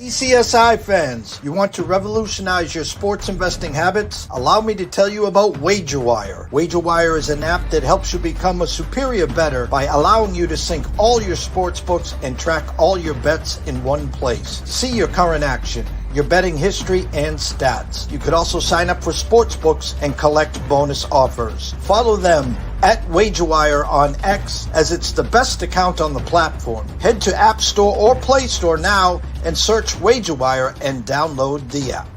TPCSI fans, you want to revolutionize your sports investing habits? Allow me to tell you about WagerWire. WagerWire is an app that helps you become a superior bettor by allowing you to sync all your sports books and track all your bets in one place. See your current action, your betting history, and stats. You could also sign up for sports books and collect bonus offers. Follow them at WagerWire on X, as it's the best account on the platform. Head to App Store or Play Store now and search WagerWire and download the app.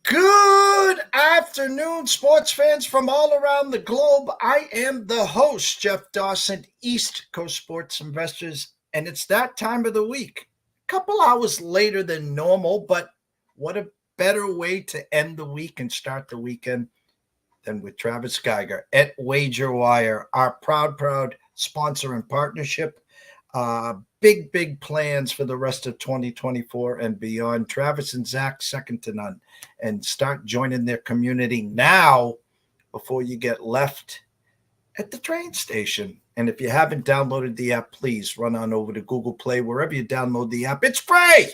Good afternoon, sports fans from all around the globe. I am the host, Jeff Dawson, East Coast Sports Investors, and it's that time of the week. A couple hours later than normal, but what a better way to end the week and start the weekend than with Travis Geiger at WagerWire, our proud sponsor and partnership. Big plans for the rest of 2024 and beyond. Travis and Zach, second to none. And start joining their community now before you get left at the train station. And if you haven't downloaded the app, please run on over to Google Play, wherever you download the app. It's free.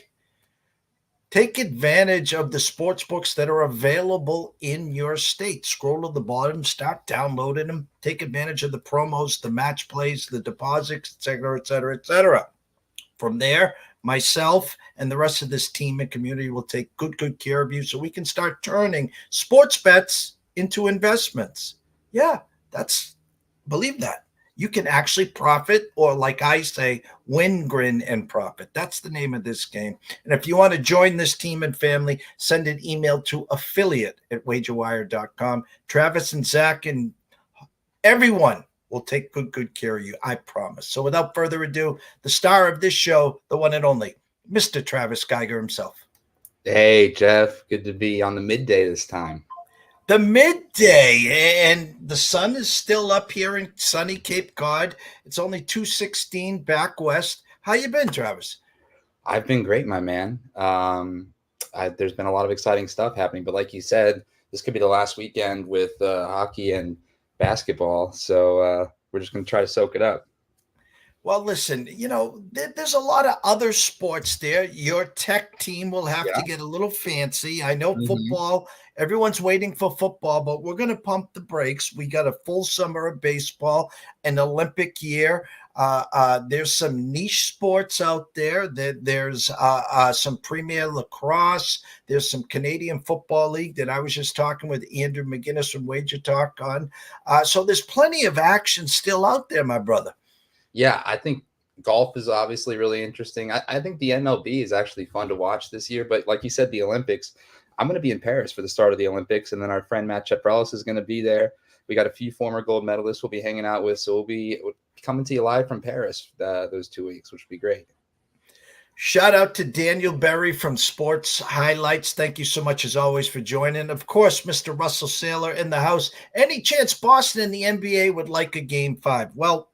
Take advantage of the sports books that are available in your state. Scroll to the bottom, start downloading them. Take advantage of the promos, the match plays, the deposits, et cetera, et cetera, et cetera. From there, myself and the rest of this team and community will take good care of you so we can start turning sports bets into investments. Yeah, believe that. You can actually profit, or like I say, win, grin, and profit. That's the name of this game. And if you want to join this team and family, send an email to affiliate@wagerwire.com. Travis and Zach and everyone will take good care of you, I promise. So without further ado, the star of this show, the one and only, Mr. Travis Geiger himself. Hey, Jeff. Good to be on the midday this time. The midday, and the sun is still up here in sunny Cape Cod. It's only 2:16 back west. How you been, Travis? I've been great, my man. There's been a lot of exciting stuff happening, but like you said, this could be the last weekend with hockey and basketball, so we're just going to try to soak it up. Well, listen, there's a lot of other sports there. Your tech team will have to get a little fancy. I know football, everyone's waiting for football, but we're going to pump the brakes. We got a full summer of baseball, an Olympic year. There's some niche sports out there. There's some Premier Lacrosse. There's some Canadian Football League that I was just talking with Andrew McGinnis from Wager Talk on. So there's plenty of action still out there, my brother. Yeah, I think golf is obviously really interesting. I think the MLB is actually fun to watch this year. But like you said, the Olympics, I'm going to be in Paris for the start of the Olympics. And then our friend Matt Chaparellis is going to be there. We got a few former gold medalists we'll be hanging out with. So we'll be coming to you live from Paris those 2 weeks, which would be great. Shout out to Daniel Berry from Sports Highlights. Thank you so much, as always, for joining. Of course, Mr. Russell Saylor in the house. Any chance Boston in the NBA would like a Game 5? Well,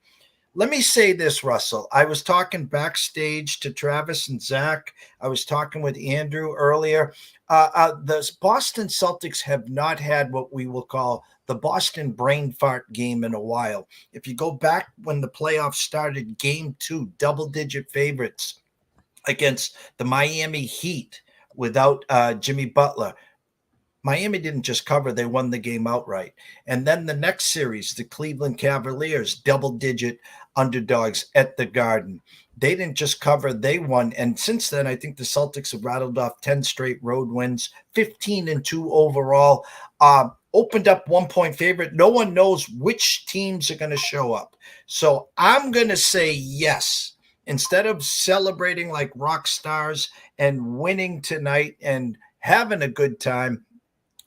let me say this, Russell. I was talking backstage to Travis and Zach. I was talking with Andrew earlier. The Boston Celtics have not had what we will call the Boston brain fart game in a while. If you go back when the playoffs started, Game 2, double-digit favorites against the Miami Heat without Jimmy Butler. Miami didn't just cover, they won the game outright. And then the next series, the Cleveland Cavaliers, double-digit underdogs at the Garden. They didn't just cover, they won. And since then, I think the Celtics have rattled off 10 straight road wins, 15-2 overall, opened up 1-point favorite. No one knows which teams are going to show up. So I'm going to say yes. Instead of celebrating like rock stars and winning tonight and having a good time,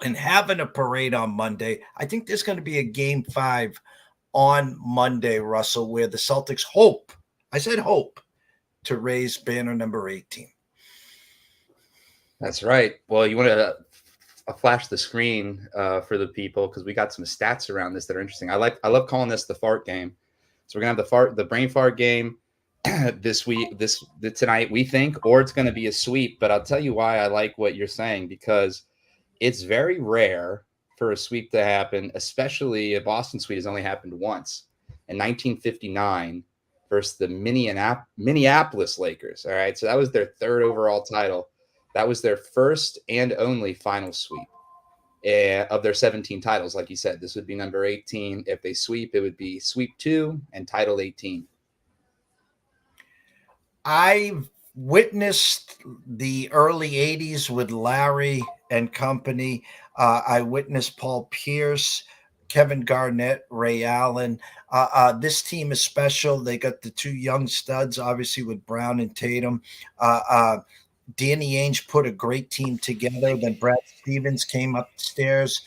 and having a parade on Monday, I think there's going to be a Game 5 on Monday, Russell, where the Celtics hope, I said hope, to raise banner number 18. That's right. Well, you want to flash the screen for the people, because we got some stats around this that are interesting. I love calling this the fart game. So we're going to have the brain fart game tonight, we think, or it's going to be a sweep. But I'll tell you why I like what you're saying, because it's very rare for a sweep to happen, especially a Boston sweep has only happened once in 1959. versus the Minneapolis Lakers. All right. So that was their third overall title. That was their first and only final sweep of their 17 titles. Like you said, this would be number 18. If they sweep, it would be sweep 2 and title 18. I witnessed the early 80s with Larry and company. I witnessed Paul Pierce, Kevin Garnett, Ray Allen. This team is special. They got the two young studs, obviously, with Brown and Tatum. Danny Ainge put a great team together. Then Brad Stevens came upstairs.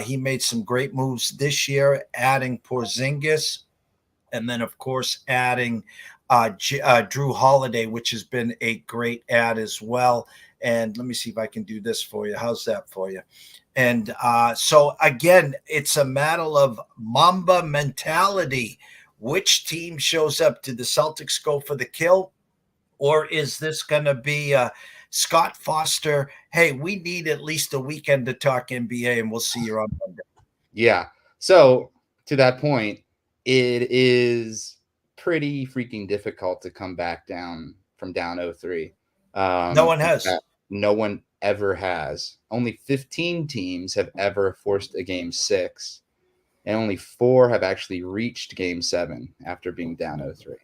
He made some great moves this year, adding Porzingis, and then, of course, adding Drew Holiday, which has been a great add as well. And let me see if I can do this for you. How's that for you? And so, again, it's a matter of Mamba mentality. Which team shows up? Did the Celtics go for the kill? Or is this going to be Scott Foster? Hey, we need at least a weekend to talk NBA, and we'll see you on Monday. Yeah. So to that point, it is pretty freaking difficult to come back down from down 0-3. No one has. No one ever has. Only 15 teams have ever forced a game 6, and only 4 have actually reached game 7 after being down 0-3.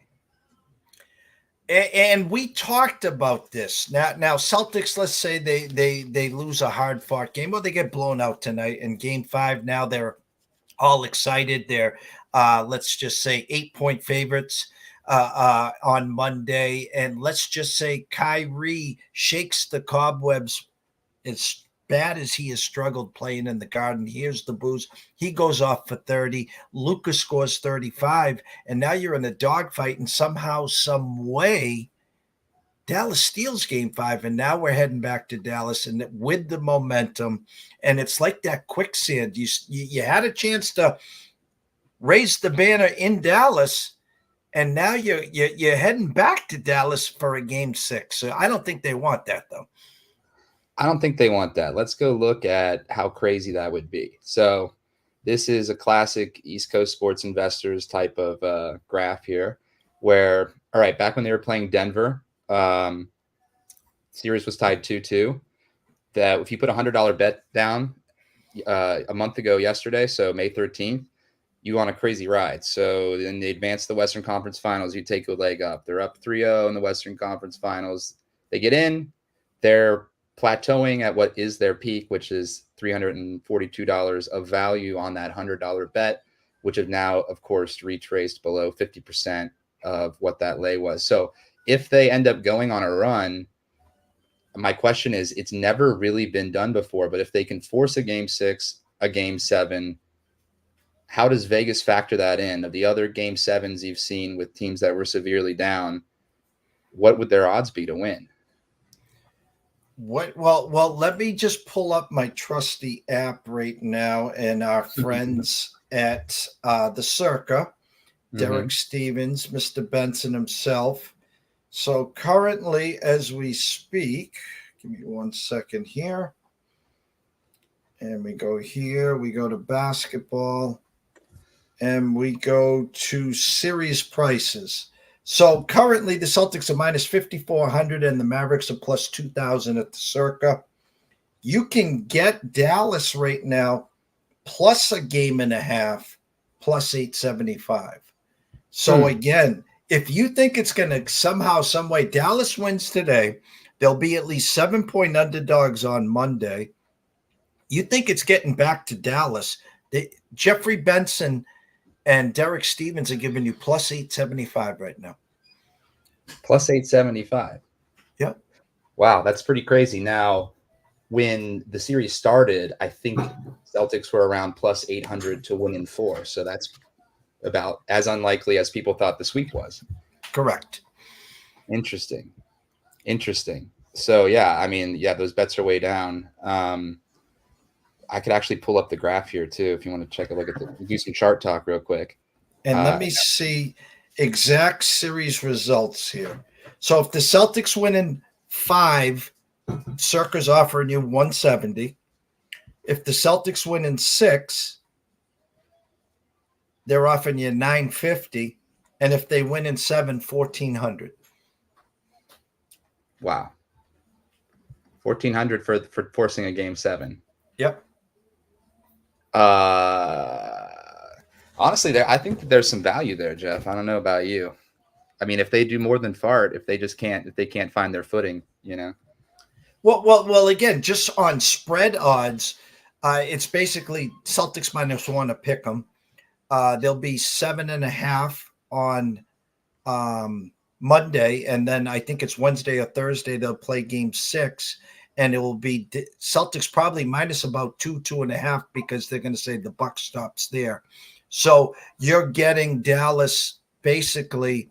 And we talked about this. Now Celtics, let's say they lose a hard-fought game. Well, they get blown out tonight in game 5. Now they're all excited. They're, let's just say, 8-point favorites on Monday. And let's just say Kyrie shakes the cobwebs as bad as he has struggled playing in the Garden. Here's the booze. He goes off for 30. Luka scores 35. And now you're in a dogfight, and somehow, some way, Dallas steals game 5. And now we're heading back to Dallas and with the momentum. And it's like that quicksand. You had a chance to raise the banner in Dallas, and now you're heading back to Dallas for a game 6. So I don't think they want that, though. I don't think they want that. Let's go look at how crazy that would be. So this is a classic East Coast sports investors type of graph here where, all right, back when they were playing Denver, series was tied 2-2. That if you put $100 bet down a month ago yesterday, so May 13th, you on a crazy ride. So then they advance the Western Conference Finals. You take a leg up. They're up 3-0 in the Western Conference Finals. They get in. They're plateauing at what is their peak, which is $342 of value on that $100 bet, which have now, of course, retraced below 50% of what that lay was. So if they end up going on a run, my question is, it's never really been done before, but if they can force a game 6, a game 7, how does Vegas factor that in? Of the other game 7s you've seen with teams that were severely down, what would their odds be to win? Well, let me just pull up my trusty app right now, and our friends at the Circa, Derek Stevens, Mr. Benson himself. So currently, as we speak, give me 1 second here. And we go here, we go to basketball, and we go to series prices. So currently the Celtics are minus 5,400 and the Mavericks are plus 2,000 at the Circa. You can get Dallas right now plus a game and a half, plus 875. So again, if you think it's going to somehow, some way, Dallas wins today, there'll be at least 7-point underdogs on Monday. You think it's getting back to Dallas. Jeffrey Benson and Derek Stevens are giving you plus 875 right now. Plus 875. Yep. Wow, that's pretty crazy. Now, when the series started, I think Celtics were around plus 800 to win in 4. So that's about as unlikely as people thought the sweep was. Correct. Interesting. So, yeah, I mean, yeah, those bets are way down. I could actually pull up the graph here too if you want to check a look at do some chart talk real quick. And let me see exact series results here. So if the Celtics win in 5, Circa's offering you 170. If the Celtics win in 6, they're offering you 950. And if they win in 7, 1,400. Wow. 1,400 for forcing a game 7. Yep. Honestly, I think that there's some value there, Jeff. I don't know about you. I mean, if they do more than fart, if they can't find their footing, you know. Well. Again, just on spread odds, it's basically Celtics -1 to pick them. They'll be 7.5 on Monday, and then I think it's Wednesday or Thursday they'll play Game 6, and it will be Celtics probably minus about 2.5 because they're going to say the buck stops there. So you're getting Dallas basically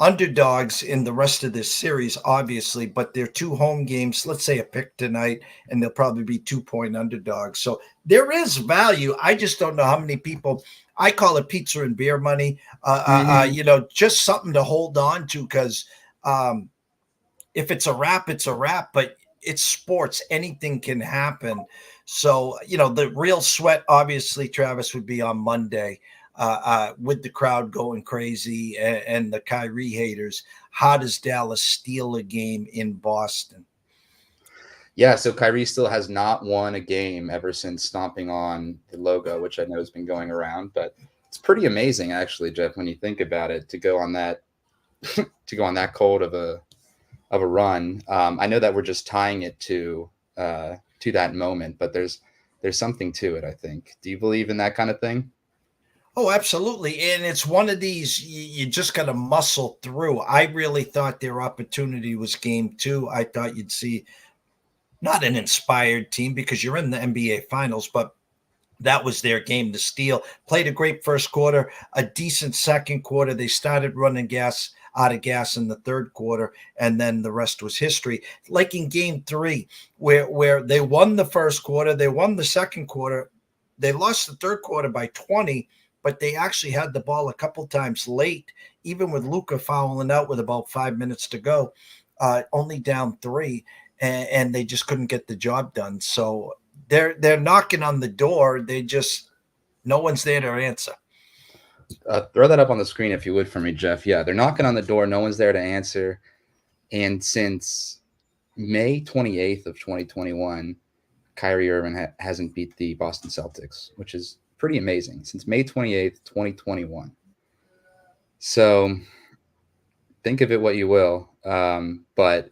underdogs in the rest of this series, obviously, but they're 2 home games. Let's say a pick tonight, and they'll probably be 2-point underdogs. So there is value. I just don't know how many people. I call it pizza and beer money. Just something to hold on to, because if it's a wrap, it's a wrap. But it's sports; anything can happen. So the real sweat, obviously, Travis, would be on Monday. With the crowd going crazy and the Kyrie haters. How does Dallas steal a game in Boston? Yeah, so Kyrie still has not won a game ever since stomping on the logo, which I know has been going around. But it's pretty amazing, actually, Jeff, when you think about it, to go on that cold of a run. I know that we're just tying it to that moment, but there's something to it, I think. Do you believe in that kind of thing? Oh, absolutely. And it's one of these you just got to muscle through. I really thought their opportunity was Game 2. I thought you'd see not an inspired team, because you're in the NBA Finals, but that was their game to steal. Played a great first quarter, a decent second quarter. They started running out of gas in the third quarter, and then the rest was history. Like in Game 3, where they won the first quarter, they won the second quarter, they lost the third quarter by 20, but they actually had the ball a couple times late, even with Luka fouling out with about 5 minutes to go, only down 3, and they just couldn't get the job done. So they're knocking on the door. No one's there to answer. Throw that up on the screen if you would for me, Jeff. Yeah, they're knocking on the door. No one's there to answer. And since May 28th of 2021, Kyrie Irving hasn't beat the Boston Celtics, which is pretty amazing, since May 28th, 2021. So think of it what you will. But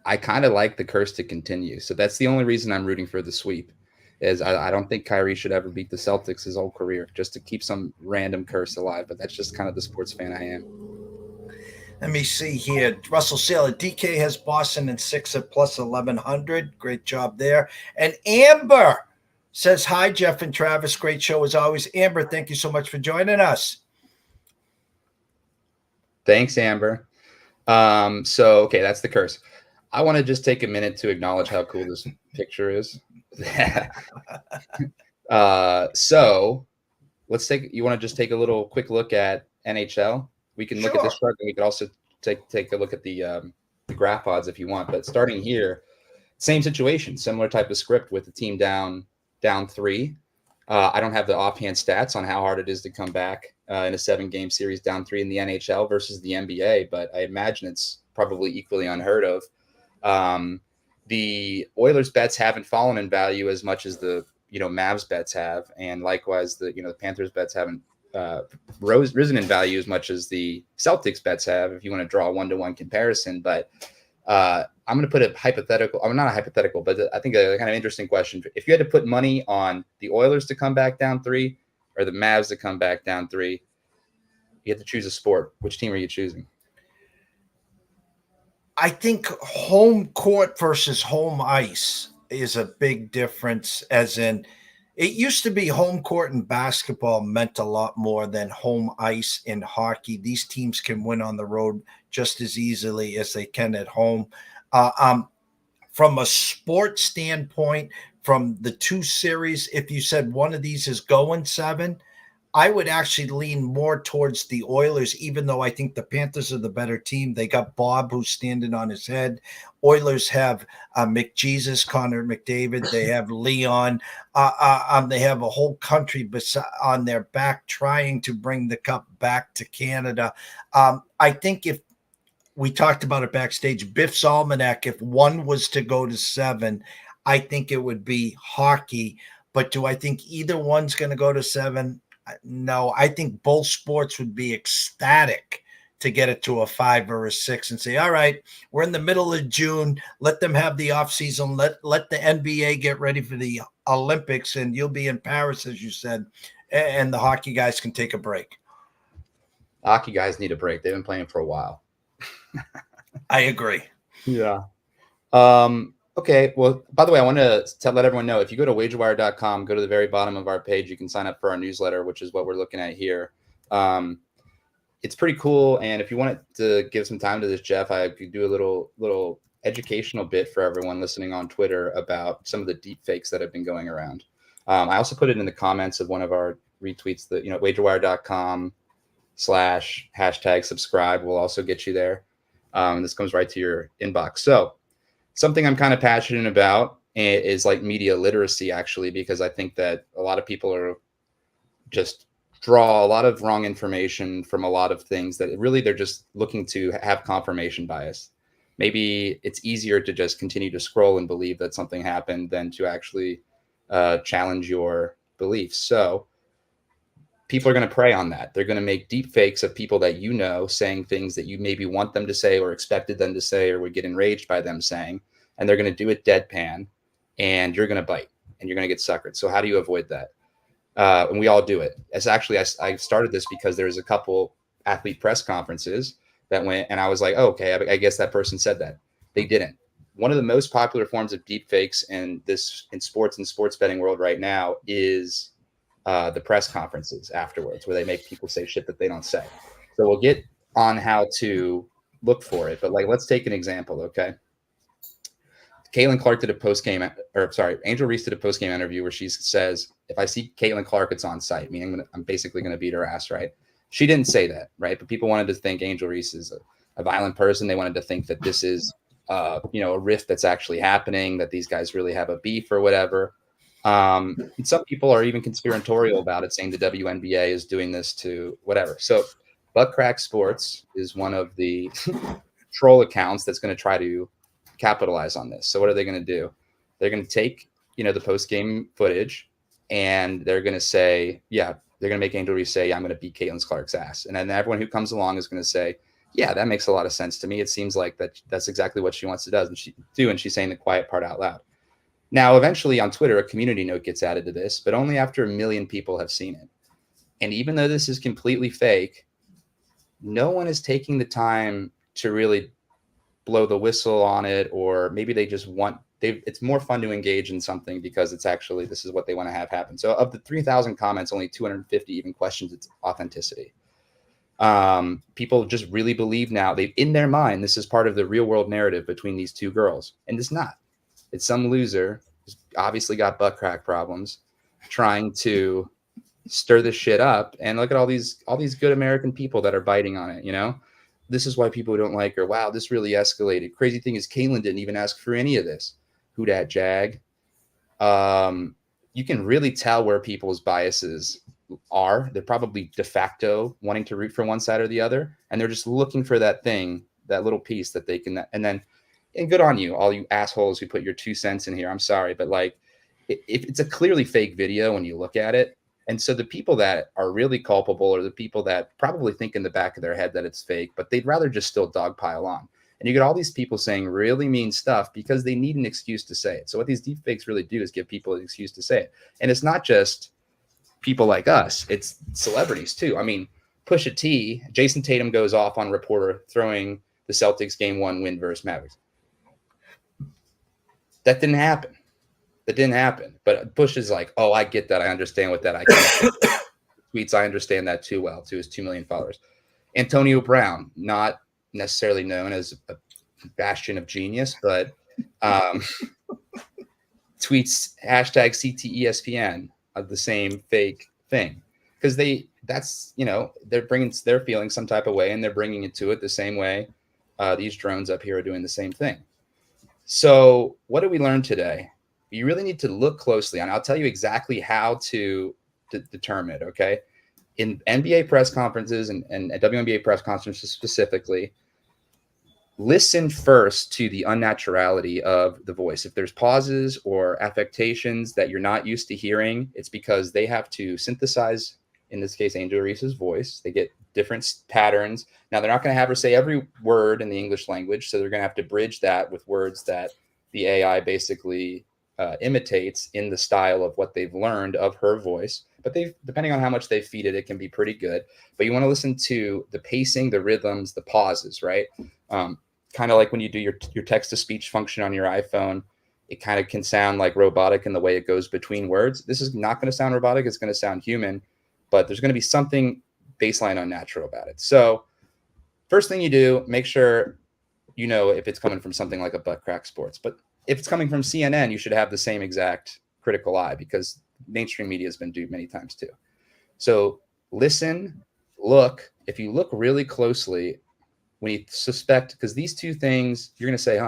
I kind of like the curse to continue. So that's the only reason I'm rooting for the sweep, is I don't think Kyrie should ever beat the Celtics his whole career, just to keep some random curse alive. But that's just kind of the sports fan I am. Let me see here. Russell Saylor, DK has Boston in 6 at plus 1,100. Great job there. And Amber says, hi, Jeff and Travis. Great show as always. Amber, thank you so much for joining us. Thanks, Amber. Okay, that's the curse. I want to just take a minute to acknowledge how cool this picture is. So let's you want to just take a little quick look at NHL? We can look at this chart, and we could also take a look at the graph odds if you want. But starting here, same situation, similar type of script with the team down 3. I don't have the offhand stats on how hard it is to come back in a 7-game series down 3 in the NHL versus the NBA, but I imagine it's probably equally unheard of. The Oilers bets haven't fallen in value as much as the Mavs bets have, and likewise the Panthers bets haven't risen in value as much as the Celtics bets have, if you want to draw a 1-to-1 comparison. But I'm going to put a hypothetical. I'm not a hypothetical, but I think a kind of interesting question. If you had to put money on the Oilers to come back down 3 or the Mavs to come back down 3, you have to choose a sport. Which team are you choosing? I think home court versus home ice is a big difference, as in it used to be home court in basketball meant a lot more than home ice in hockey. These teams can win on the road just as easily as they can at home. From a sports standpoint, from the 2 series, if you said one of these is going 7, I would actually lean more towards the Oilers, even though I think the Panthers are the better team. They got Bob, who's standing on his head. Oilers have McJesus, Connor McDavid. They have Leon. They have a whole country on their back trying to bring the cup back to Canada. I think if we talked about it backstage, Biff's Almanac, if one was to go to 7, I think it would be hockey. But do I think either one's going to go to 7? No, I think both sports would be ecstatic to get it to a 5 or a 6 and say, all right, we're in the middle of June. Let them have the offseason. Let the NBA get ready for the Olympics, and you'll be in Paris, as you said, and the hockey guys can take a break. Hockey guys need a break. They've been playing for a while. I agree. Yeah. Okay. Well, by the way, I want to let everyone know, if you go to wagerwire.com, go to the very bottom of our page, you can sign up for our newsletter, which is what we're looking at here. It's pretty cool. And if you wanted to give some time to this, Jeff, I could do a little educational bit for everyone listening on Twitter about some of the deep fakes that have been going around. I also put it in the comments of one of our retweets that, wagerwire.com/#subscribe will also get you there. This comes right to your inbox. So something I'm kind of passionate about is like media literacy, actually, because I think that a lot of people are just draw a lot of wrong information from a lot of things that really they're just looking to have confirmation bias. Maybe it's easier to just continue to scroll and believe that something happened than to actually challenge your beliefs. So people are going to prey on that. They're going to make deep fakes of people that you know saying things that you maybe want them to say or expected them to say or would get enraged by them saying, and they're going to do it deadpan, and you're going to bite and you're going to get suckered. So how do you avoid that? And we all do it. It's actually, I started this because there's a couple athlete press conferences that went, and I was like, oh, okay, I guess that person said that. They didn't. One of the most popular forms of deep fakes in sports and sports betting world right now is the press conferences afterwards, where they make people say shit that they don't say. So we'll get on how to look for it, but let's take an example. Okay. Caitlin Clark did a Angel Reese did a post-game interview where she says, if I see Caitlin Clark, it's on site, meaning I'm basically going to beat her ass, right? She didn't say that, right? But people wanted to think Angel Reese is a violent person. They wanted to think that this is, a rift that's actually happening, that these guys really have a beef or whatever. And some people are even conspiratorial about it, saying the WNBA is doing this to whatever. So Buttcrack Sports is one of the troll accounts that's going to try to capitalize on this. So what are they going to do? They're going to take, the post-game footage, and they're going to say, they're going to make Angel Reese say, I'm going to beat Caitlin Clark's ass. And then everyone who comes along is going to say, yeah, that makes a lot of sense to me. It seems like that's exactly what she wants to do. And she's saying the quiet part out loud. Now, eventually on Twitter, a community note gets added to this, but only after 1 million people have seen it. And even though this is completely fake, no one is taking the time to really blow the whistle on it, or maybe they just it's more fun to engage in something because it's actually, this is what they want to have happen. So of the 3,000 comments, only 250 even questions its authenticity. People just really believe now, in their mind, this is part of the real world narrative between these two girls. And it's not. It's some loser who's obviously got butt crack problems trying to stir this shit up. And look at all these good American people that are biting on it, This is why people don't like her. Wow, this really escalated. Crazy thing is, Caitlin didn't even ask for any of this. Who dat jag? You can really tell where people's biases are. They're probably de facto wanting to root for one side or the other, and they're just looking for that thing, that little piece that they can. And good on you, all you assholes who put your 2 cents in here. I'm sorry, but if it's a clearly fake video when you look at it. And so the people that are really culpable are the people that probably think in the back of their head that it's fake, but they'd rather just still dogpile on. And you get all these people saying really mean stuff because they need an excuse to say it. So what these deepfakes really do is give people an excuse to say it. And it's not just people like us, it's celebrities too. I mean, Pusha T, Jason Tatum goes off on reporter throwing the Celtics Game 1 win versus Mavericks. That didn't happen. But Bush is like, oh, I get that. I understand what that I can tweets. I understand that too well, to his 2 million followers. Antonio Brown, not necessarily known as a bastion of genius, but tweets #CTESPN of the same fake thing. because they're feeling some type of way, and they're bringing it to it the same way these drones up here are doing the same thing. So what did we learn today? You really need to look closely, and I'll tell you exactly how to determine it, okay? In NBA press conferences and WNBA press conferences specifically, listen first to the unnaturality of the voice. If there's pauses or affectations that you're not used to hearing, it's because they have to synthesize, in this case, Angel Reese's voice. They get different patterns. Now, they're not going to have her say every word in the English language, so they're going to have to bridge that with words that the AI basically imitates in the style of what they've learned of her voice. But depending on how much they feed it, it can be pretty good. But you want to listen to the pacing, the rhythms, the pauses, right? Kind of like when you do your text-to-speech function on your iPhone, it kind of can sound like robotic in the way it goes between words. This is not going to sound robotic. It's going to sound human, but there's going to be something baseline unnatural about it. So first thing you do, make sure you know if it's coming from something like a Butt Crack Sports. But if it's coming from CNN, you should have the same exact critical eye, because mainstream media has been duped many times too. So listen, look. If you look really closely, when you suspect, because these two things, you're going to say,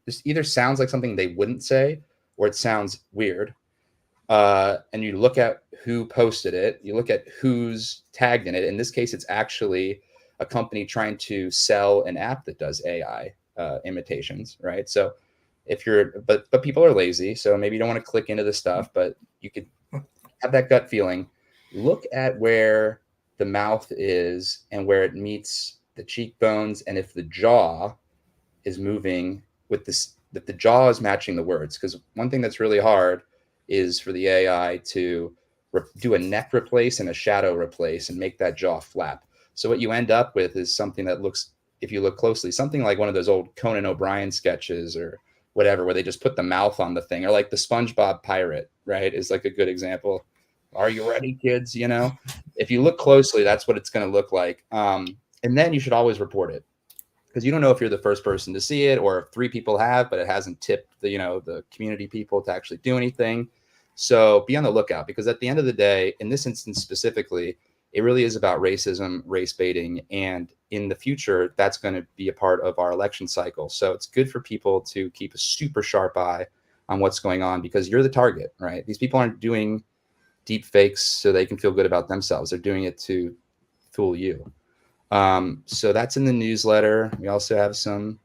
this either sounds like something they wouldn't say, or it sounds weird. And you look at who posted it, you look at who's tagged in it. In this case, it's actually a company trying to sell an app that does AI imitations, right? So but people are lazy, so maybe you don't want to click into the stuff, but you could have that gut feeling. Look at where the mouth is and where it meets the cheekbones, and if the jaw is moving with this, that the jaw is matching the words. Because one thing that's really hard is for the AI to do a neck replace and a shadow replace and make that jaw flap. So what you end up with is something that looks, if you look closely, something like one of those old Conan O'Brien sketches or whatever, where they just put the mouth on the thing, or like the SpongeBob pirate, right, is like a good example. Are you ready, kids? You know, if you look closely, that's what it's going to look like. And then you should always report it, because you don't know if you're the first person to see it, or if 3 people have, but it hasn't tipped the community people to actually do anything. So be on the lookout, because at the end of the day, in this instance specifically, it really is about racism, race baiting. And in the future, that's going to be a part of our election cycle. So it's good for people to keep a super sharp eye on what's going on, because you're the target, right? These people aren't doing deep fakes so they can feel good about themselves. They're doing it to fool you. So that's in the newsletter. We also have some,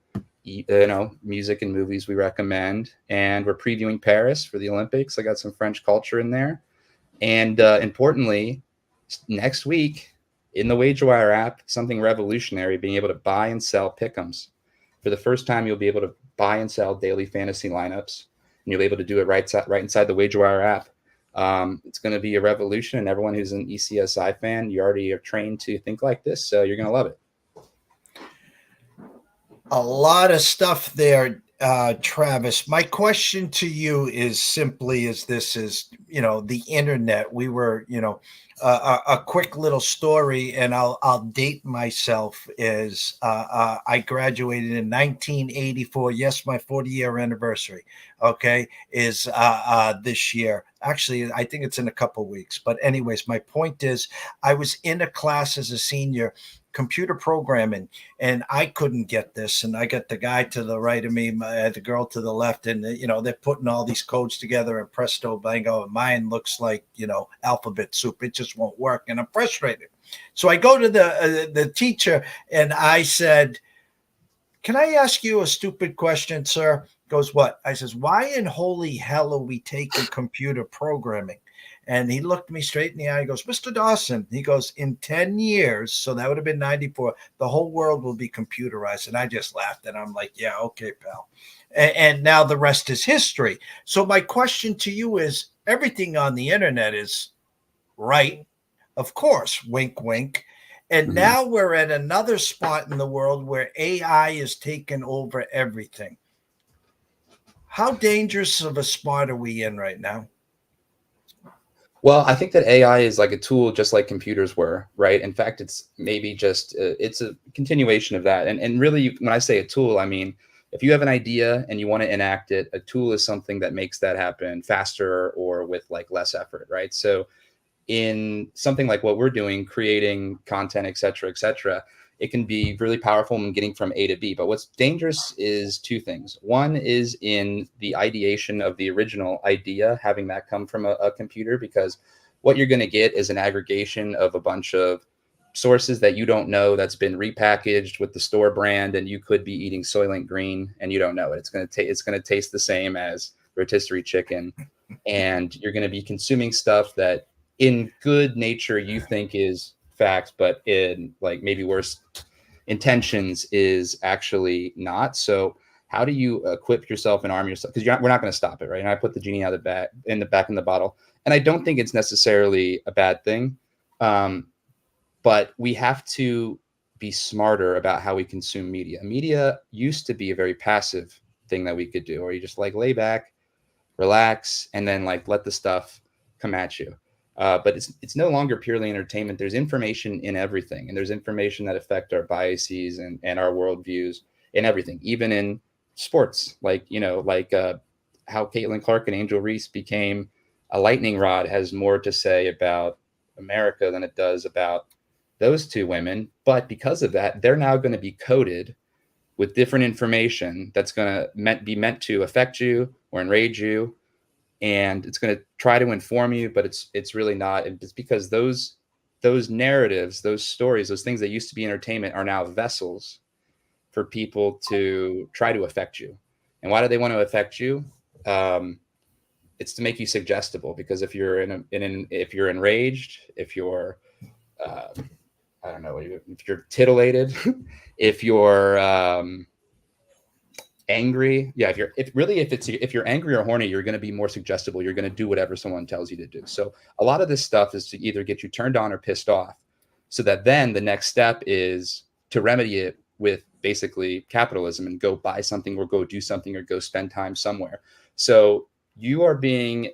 music and movies we recommend, and we're previewing Paris for the Olympics. I got some French culture in there. And importantly, next week in the WagerWire app, something revolutionary, being able to buy and sell pick'ems. For the first time, you'll be able to buy and sell daily fantasy lineups, and you'll be able to do it right inside the WagerWire app. It's going to be a revolution, and everyone who's an ECSI fan, you already are trained to think like this, so you're going to love it. A lot of stuff there, Travis. My question to you is simply the internet. We were, a quick little story, and I'll date myself, is I graduated in 1984. Yes, my 40-year anniversary, okay, is this year. Actually, I think it's in a couple of weeks. But anyways, my point is, I was in a class as a senior, computer programming, and I couldn't get this, and I got the guy to the right of me, the girl to the left, and they're putting all these codes together, and presto bango, and mine looks like alphabet soup. It just won't work, and I'm frustrated. So I go to the teacher, and I said, "Can I ask you a stupid question, sir?" Goes, "What?" I says, "Why in holy hell are we taking computer programming?" And he looked me straight in the eye. He goes, "Mr. Dawson," he goes, "in 10 years," so that would have been 94, "the whole world will be computerized." And I just laughed, and I'm like, "Yeah, okay, pal." And now the rest is history. So my question to you is, everything on the internet is right, of course, wink, wink. And now we're at another spot in the world where AI is taking over everything. How dangerous of a spot are we in right now? Well, I think that AI is like a tool, just like computers were, right? In fact, it's maybe just it's a continuation of that. And really, when I say a tool, I mean, if you have an idea and you want to enact it, a tool is something that makes that happen faster or with like less effort, right? So in something like what we're doing, creating content, et cetera, it can be really powerful in getting from A to B. But what's dangerous is two things. One is in the ideation of the original idea, having that come from a computer, because what you're going to get is an aggregation of a bunch of sources that you don't know, that's been repackaged with the store brand, and you could be eating Soylent Green and you don't know it. It's going to taste the same as rotisserie chicken, and you're going to be consuming stuff that in good nature you think is fact, but in like maybe worse intentions is actually not. So how do you equip yourself and arm yourself? Because we're not going to stop it, right? And I put the genie out of the back in the bottle, and I don't think it's necessarily a bad thing, but we have to be smarter about how we consume media. Media used to be a very passive thing that we could do, or you just like lay back, relax, and then like let the stuff come at you. But it's no longer purely entertainment. There's information in everything, and there's information that affect our biases and our worldviews in everything, even in sports, like how Caitlin Clark and Angel Reese became a lightning rod has more to say about America than it does about those two women. But because of that, they're now going to be coded with different information that's going to be meant to affect you or enrage you, and it's going to try to inform you, but it's really not. And it's because those narratives, those stories, those things that used to be entertainment are now vessels for people to try to affect you. And why do they want to affect you? It's to make you suggestible, because if you're if you're enraged, if you're I don't know, if you're titillated, if you're angry, if you're angry or horny, you're going to be more suggestible. You're going to do whatever someone tells you to do. So a lot of this stuff is to either get you turned on or pissed off, so that then the next step is to remedy it with basically capitalism and go buy something or go do something or go spend time somewhere. So you're being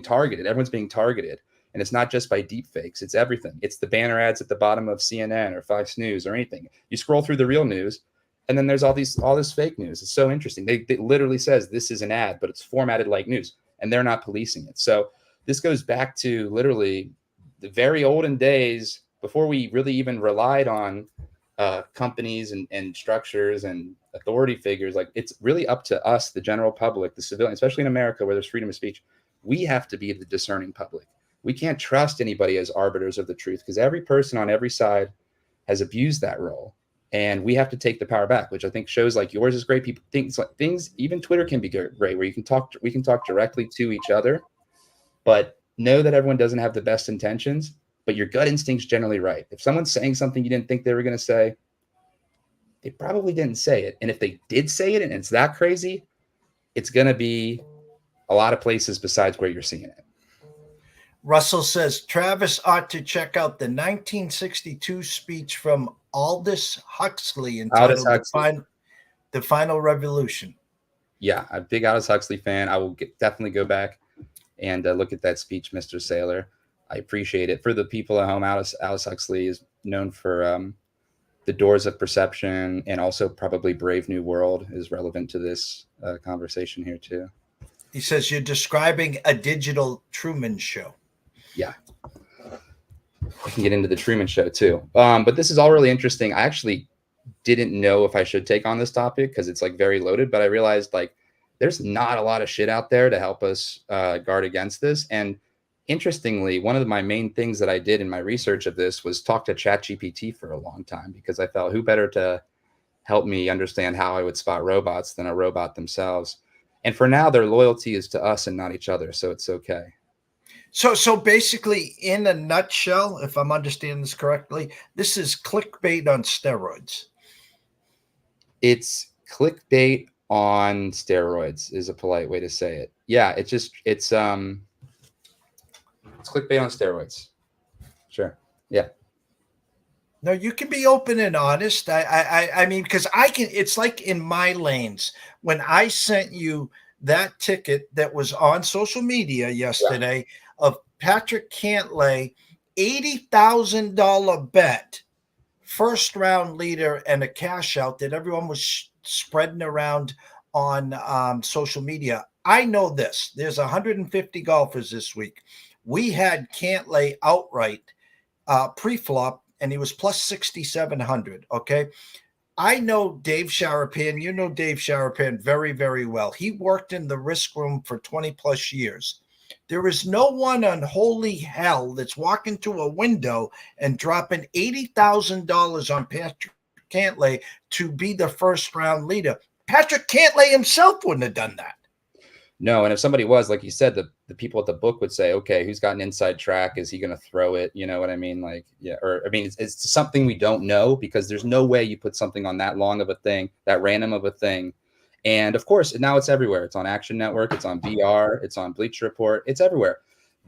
targeted. Everyone's being targeted. And it's not just by deep fakes. It's everything. It's the banner ads at the bottom of CNN or Fox News or anything. You scroll through the real news, and then there's all this fake news. It's so interesting. It literally says this is an ad, but it's formatted like news, and they're not policing it. So this goes back to literally the very olden days, before we really even relied on companies and structures and authority figures. Like, it's really up to us, the general public, the civilian, especially in America where there's freedom of speech. We have to be the discerning public. We can't trust anybody as arbiters of the truth, because every person on every side has abused that role, and we have to take the power back, which I think shows like yours is great. People things, even Twitter can be great, where we can talk directly to each other, but know that everyone doesn't have the best intentions, but your gut instinct's generally right. If someone's saying something you didn't think they were going to say, they probably didn't say it. And if they did say it and it's that crazy, it's going to be a lot of places besides where you're seeing it. Russell says Travis ought to check out the 1962 speech from Aldous Huxley entitled The Final Revolution. Yeah, I'm a big Aldous Huxley fan. I will definitely go back and look at that speech, Mr. Saylor. I appreciate it. For the people at home, Aldous Huxley is known for The Doors of Perception, and also probably Brave New World is relevant to this conversation here too. He says you're describing a digital Truman Show. Yeah. We can get into the Truman Show too. But this is all really interesting. I actually didn't know if I should take on this topic because it's like very loaded, but I realized like there's not a lot of shit out there to help us guard against this. And interestingly, one of my main things that I did in my research of this was talk to ChatGPT for a long time, because I felt who better to help me understand how I would spot robots than a robot themselves. And for now, their loyalty is to us and not each other. So it's okay. So basically, in a nutshell, if I'm understanding this correctly, this is clickbait on steroids. It's clickbait on steroids is a polite way to say it. Yeah, it's clickbait on steroids. Sure. Yeah. No, you can be open and honest. I mean, because it's like in my lanes, when I sent you that ticket that was on social media yesterday of Patrick Cantlay, $80,000 bet, first round leader, and a cash out that everyone was spreading around on social media. I know this. There's 150 golfers this week. We had Cantlay outright pre-flop, and he was plus 6,700. Okay. I know Dave Sharapan. You know Dave Sharapan very, very well. He worked in the risk room for 20 plus years. There is no one on holy hell that's walking to a window and dropping $80,000 on Patrick Cantlay to be the first round leader. Patrick Cantlay himself wouldn't have done that. No, and if somebody was, like you said, the people at the book would say, okay, who's got an inside track? Is he going to throw it? You know what I mean? Like, yeah, or I mean, it's something we don't know, because there's no way you put something on that long of a thing, that random of a thing. And of course, now it's everywhere. It's on Action Network. It's on VR. It's on Bleacher Report. It's everywhere.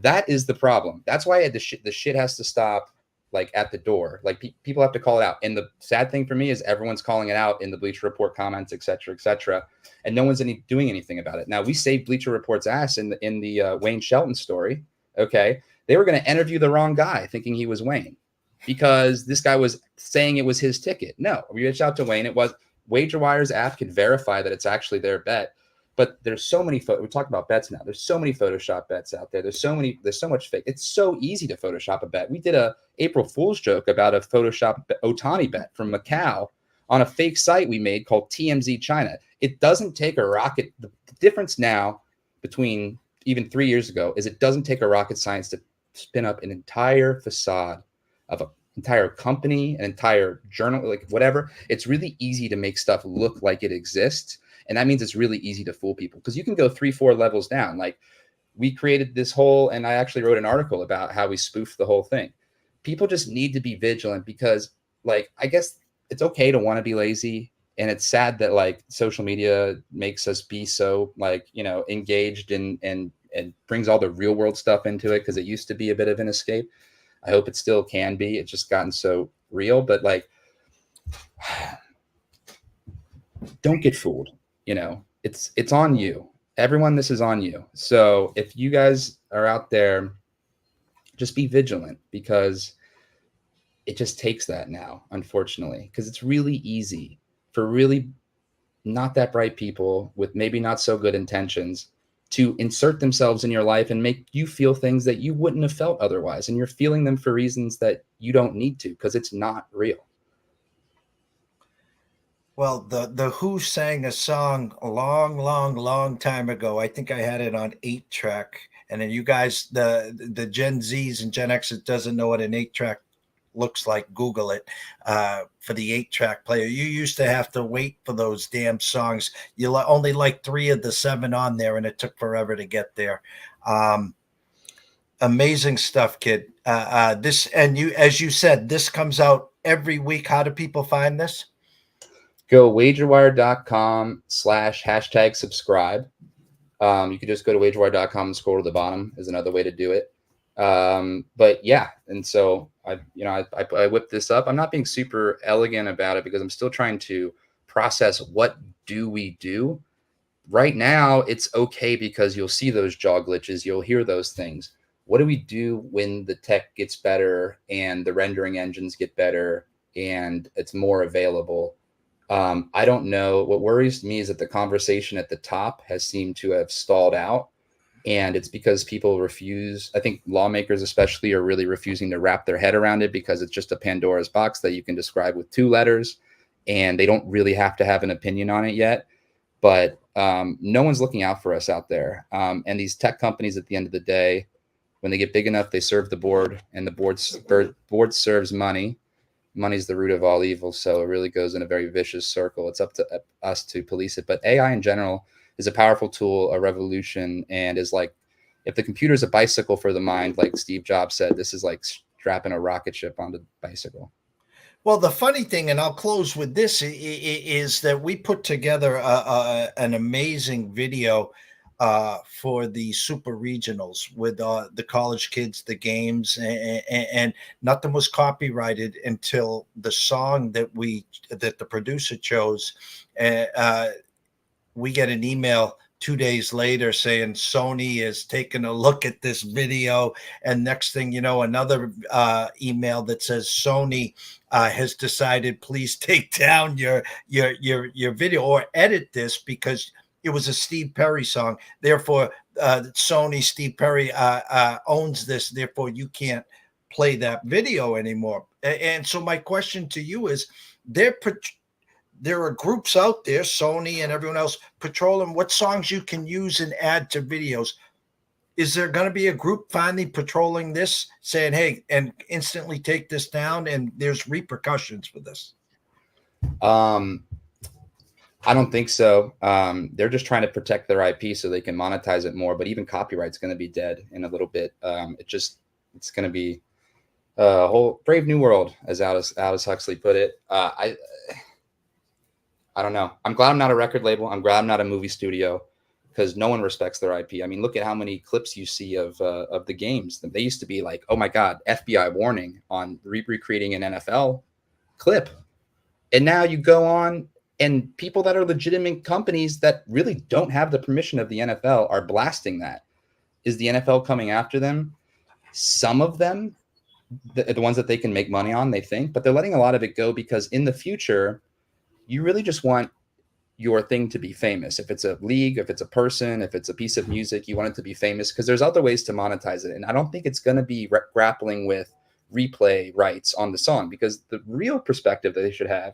That is the problem. That's why the shit has to stop, like, at the door. Like, people have to call it out. And the sad thing for me is everyone's calling it out in the Bleacher Report comments, et cetera, and no one's doing anything about it. Now, we saved Bleacher Report's ass in the Wayne Shelton story. Okay, they were going to interview the wrong guy, thinking he was Wayne, because this guy was saying it was his ticket. No, we reached out to Wayne. It was WagerWire's app can verify that it's actually their bet. But there's so many we talk about bets now. There's so many Photoshop bets out there. There's so much fake. It's so easy to Photoshop a bet. We did a April Fool's joke about a Photoshop Otani bet from Macau on a fake site we made called TMZ China. It doesn't take a rocket. The difference now between even 3 years ago is it doesn't take a rocket science to spin up an entire facade of an entire company, an entire journal, like whatever. It's really easy to make stuff look like it exists. And that means it's really easy to fool people, because you can go 3-4 levels down. Like, we created this whole, and I actually wrote an article about how we spoofed the whole thing. People just need to be vigilant, because, like, I guess it's okay to want to be lazy. And it's sad that, like, social media makes us be so, like, you know, engaged and brings all the real world stuff into it, because it used to be a bit of an escape. I hope it still can be. It's just gotten so real. But, like, don't get fooled. You know, it's on you. Everyone, this is on you. So if you guys are out there, just be vigilant, because it just takes that now, unfortunately, because it's really easy for really not that bright people with maybe not so good intentions to insert themselves in your life and make you feel things that you wouldn't have felt otherwise. And you're feeling them for reasons that you don't need to, because it's not real. Well, the Who sang a song a long time ago. I think I had it on 8-track. And then you guys, the Gen Zs and Gen X that doesn't know what an 8-track looks like, Google it for the 8-track player. You used to have to wait for those damn songs. You only like 3 of the 7 on there, and it took forever to get there. Amazing stuff, kid. This, and you, as you said, this comes out every week. How do people find this? Go wagerwire.com/#subscribe. You could just go to wagerwire.com and scroll to the bottom is another way to do it. But yeah, and so I whipped this up. I'm not being super elegant about it, because I'm still trying to process what do we do. Right now, it's okay, because you'll see those jaw glitches, you'll hear those things. What do we do when the tech gets better and the rendering engines get better and it's more available? I don't know. What worries me is that the conversation at the top has seemed to have stalled out. And it's because people refuse. I think lawmakers especially are really refusing to wrap their head around it, because it's just a Pandora's box that you can describe with 2 letters, and they don't really have to have an opinion on it yet. But no one's looking out for us out there. And these tech companies, at the end of the day, when they get big enough, they serve the board, and the board serves money. Money's the root of all evil. So it really goes in a very vicious circle. It's up to us to police it. But AI in general is a powerful tool, a revolution, and is like, if the computer is a bicycle for the mind, like Steve Jobs said, this is like strapping a rocket ship onto the bicycle. Well, the funny thing, and I'll close with this, is that we put together an amazing video for the super regionals with the college kids, the games, and nothing was copyrighted until the song that the producer chose. We get an email 2 days later saying Sony is taking a look at this video, and next thing you know, another email that says Sony has decided, please take down your video or edit this, because it was a Steve Perry song. Therefore, Sony, Steve Perry owns this. Therefore, you can't play that video anymore. And so my question to you is, there are groups out there, Sony and everyone else, patrolling what songs you can use and add to videos. Is there going to be a group finally patrolling this, saying, hey, and instantly take this down, and there's repercussions for this? I don't think so. They're just trying to protect their IP so they can monetize it more. But even copyright's going to be dead in a little bit. It's going to be a whole brave new world, as Aldous Huxley put it. I don't know. I'm glad I'm not a record label. I'm glad I'm not a movie studio, because no one respects their IP. I mean, look at how many clips you see of the games. They used to be like, oh my God, FBI warning on recreating an NFL clip. And now you go on, and people that are legitimate companies that really don't have the permission of the NFL are blasting that. Is the NFL coming after them? Some of them, the ones that they can make money on, they think, but they're letting a lot of it go, because in the future, you really just want your thing to be famous. If it's a league, if it's a person, if it's a piece of music, you want it to be famous, because there's other ways to monetize it. And I don't think it's going to be grappling with replay rights on the song, because the real perspective that they should have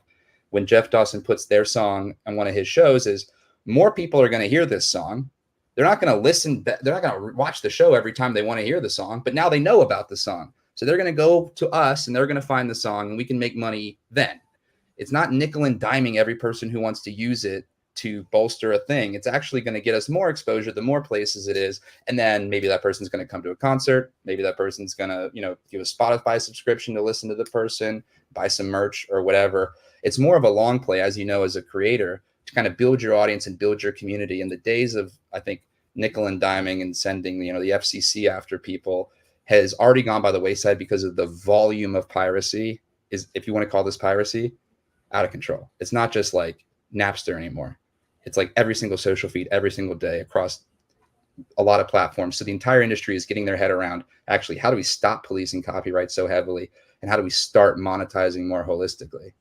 when Jeff Dawson puts their song on one of his shows is, more people are going to hear this song. They're not going to listen. They're not going to watch the show every time they want to hear the song, but now they know about the song. So they're going to go to us and they're going to find the song, and we can make money then. It's not nickel and diming every person who wants to use it to bolster a thing. It's actually going to get us more exposure the more places it is. And then maybe that person's going to come to a concert. Maybe that person's going to, give a Spotify subscription to listen to the person, buy some merch or whatever. It's more of a long play, as you know, as a creator, to kind of build your audience and build your community. In the days of, I think, nickel and diming and sending, the FCC after people has already gone by the wayside, because of the volume of piracy, is, if you want to call this piracy, out of control. It's not just like Napster anymore. It's like every single social feed, every single day, across a lot of platforms. So the entire industry is getting their head around, actually, how do we stop policing copyright so heavily, and how do we start monetizing more holistically?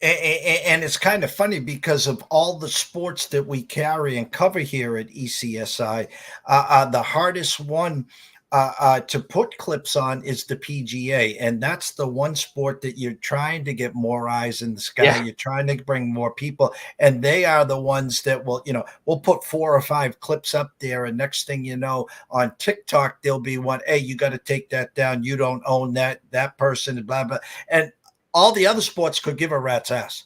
And it's kind of funny, because of all the sports that we carry and cover here at ECSI, the hardest one to put clips on is the PGA. And that's the one sport that you're trying to get more eyes in the sky. Yeah. You're trying to bring more people. And they are the ones that will, we'll put 4 or 5 clips up there. And next thing you know, on TikTok, there'll be one, hey, you got to take that down. You don't own that person, blah, blah. And all the other sports could give a rat's ass.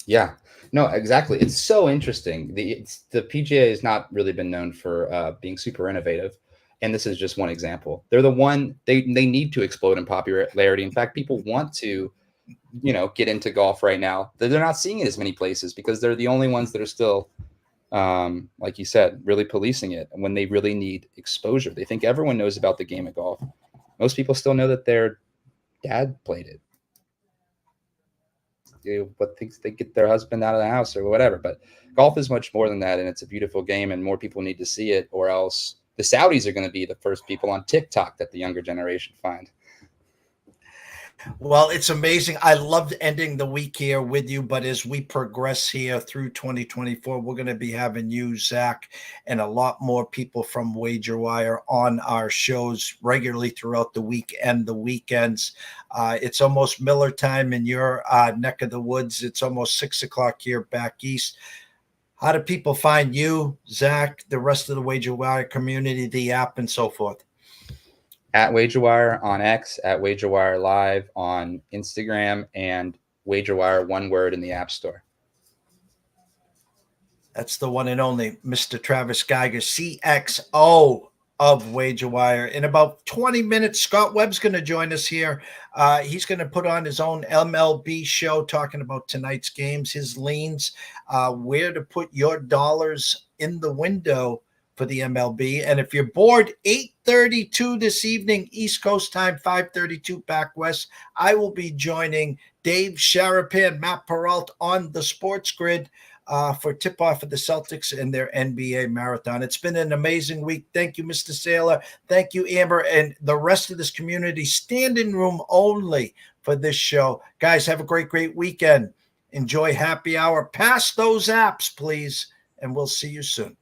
Yeah, no, exactly. It's so interesting. The PGA has not really been known for being super innovative. And this is just one example. They're the one, they need to explode in popularity. In fact, people want to, get into golf right now. They're not seeing it as many places, because they're the only ones that are still, like you said, really policing it when they really need exposure. They think everyone knows about the game of golf. Most people still know that their dad played it. What thinks they get their husband out of the house or whatever. But golf is much more than that, and it's a beautiful game, and more people need to see it, or else the Saudis are going to be the first people on TikTok that the younger generation find. Well, it's amazing. I loved ending the week here with you, but as we progress here through 2024, we're going to be having you, Zach, and a lot more people from WagerWire on our shows regularly throughout the week and the weekends. It's almost Miller time in your neck of the woods. It's almost 6 o'clock here back east. How do people find you, Zach, the rest of the WagerWire community, the app, and so forth? At WagerWire on X, at WagerWire Live on Instagram, and WagerWire, one word, in the App Store. That's the one and only Mr. Travis Geiger, CXO of WagerWire. In about 20 minutes, Scott Webb's going to join us here. He's going to put on his own MLB show talking about tonight's games, his leans, where to put your dollars in the window for the MLB. And if you're bored, 8:32 this evening, East Coast time, 5:32 back west, I will be joining Dave Sharapan, Matt Peralt on the Sports Grid for tip-off of the Celtics and their NBA marathon. It's been an amazing week. Thank you, Mr. Saylor. Thank you, Amber, and the rest of this community. Standing room only for this show. Guys, have a great, great weekend. Enjoy happy hour. Pass those apps, please, and we'll see you soon.